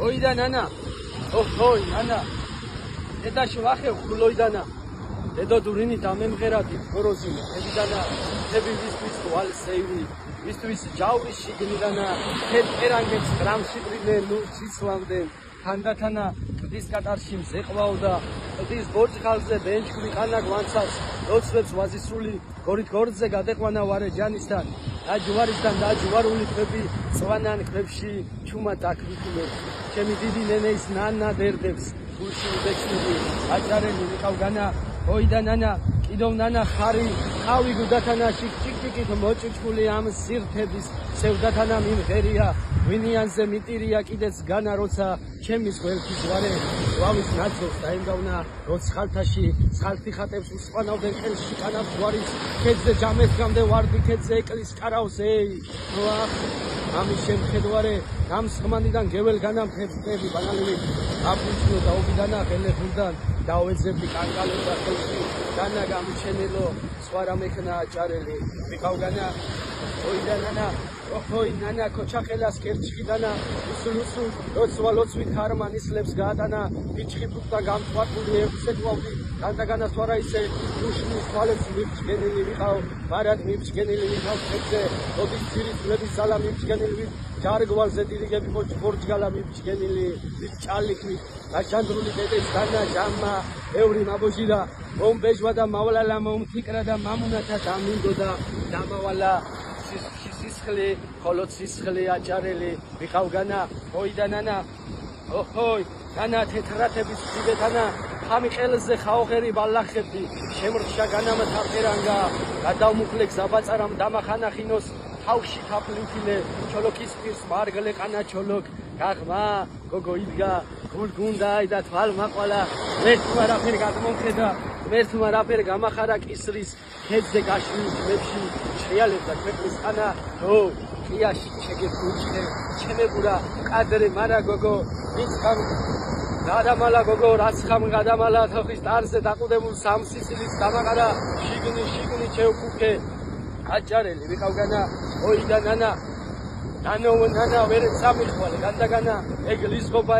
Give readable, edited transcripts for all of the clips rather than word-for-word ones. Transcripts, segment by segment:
ოიდა ნანა ოჰოი ნანა ედაში ვახევ ხულოიდანა დედო დურინი დამემღერადი გოროზინი ედიდანა თები ვისთვის ვალსეივი ვისთვის ჯავრის შიგნიდანა თეთერანგებს გრამშიბრინე ნუ სისლამდენ თანდათანა ყდის კატარში მზეყვაო და ყდის ბორჭხალზე ბენჩკული ყანა გვანცავს ლოცვებს ვაზისული გორით გორძზე გადეყვანა ვარე ჯანისთან და ჯვარისთან და ჯვარული ქვები წვანან ქვებში ჩუმა დაკრიფულებ ჩემი დიდი ნენეის ნანა დერდებს გულში უბეჭდები აჭარელი ვიყავგანა ოიდა ნანა კიდევ ნანა ხარი ხავი გუდათანა ჩიკ-ჩიკ-ჩიკით მოჭუჭკული ამ სირთების სევდათანა მიმღერია ვინიანზე მიტირია კიდეც განა როცა ჩემის გველქის ვარე ვალის ნაძოს დაემგავნა როც ხალთაში ხალთი ხატებს უსვანავდნენ ხელში კანავს გვარის ქედზე ჯამეთ გამდე ვარდი ქედზე ეკლის კარავს ეი ვახ ამის შემხედვარე გამსხმანიდან გეվել განამხები ბანალივი აფუჭნო დაუბიდანა ხელებულდან დავეძებდი კანკალო და ხელში დანა გამჩენელო სხვა რამეხნა აჭარელი ვიყავგანა ოიდა ნანა ოჰოი ნანა ქოჩახელას კერჩხიდანა უსულუსულ როცვალოცვით ხარმანისლებს გაატანა ბიჭხიფუთა გამწვაყული ექვსეთვავდი დანდაგანა სვარა ისე უშნის თვალებს მიბჭგენილი ვიყავ მარად მიბჭგენილი ვიყავ ხეთზე ოდის ძირის ძვლების ძალა მიბჭგენილი ჯარგვალზე დირიგები ბორჯგალა მიბჭგენილი ჭალიქმით გაჟანდრული დედეს დანა ჟამა ევრი მაბოჟირა მომბეჟვა და მავლა მომთიკრა და მამუნათა დამინდო და დამავალა სისხლი ხოლო სისხლი აჭარელი ვიყავგანა ოიდა ნანა ოჰოი ნანა თეთრათების ძიბეთანა ხამი ყელზე ხაოღერი ბალახები შემრჩა განამთა ფერანგა გადავმუხლე გზაბაწარამ დამახანა ხინოს თავში თაფლიფილე ჩოლოქის პირს მარგლე ყანა ჩოლოკ გაღმა გოგო იდგა გულგუნდაი და თვალ მაყვალა ერთმა რაფერ გადმომხედა ერთმა რაფერ გამახარა კისრის ქედზე გაშლის მებში შეალებდა ქვეყნის ხანა ო ყიაში შეგეფუჭე ჩემებურა ყადრე მარა გოგო იცხამ გადამალა გოგო რაც ხამ გადამალა თოხის ტარზე დაყუდებულ სამსისილის დამაყარა შიგნი ჩევკუფე აჭარელი ვიყავგანა ოიდა ნანა ნანო ნანა ვერ სამიხვალე განდაგანა ეგლისღობა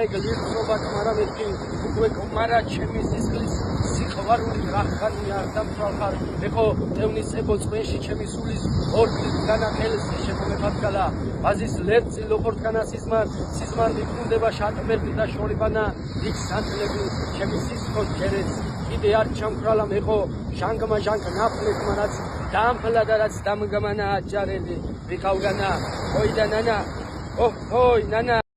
მაგრამ ერთი უკვე კომარა ჩემი სისხლის სიყვარული რახანი არ დამთვალხარ ეხო წევნის ებო წვენში ჩემი სულის ორგლის განახელს შემომეფარგალა ვაზის ლერწი ლოხორტკანა სიზმარ მიკუნდება შატბერდი და შორიბანა იქ სანთლები ჩემი სისხლს ჯერეც კიდე არ ჩამქრალა მეხო ჟანგმა ჟანგ ნაფლეთმა რაც დამფლა და რაც დამგმანა აჭარელი ვიყავგანა ოიდა ნანა ოჰოი ნანა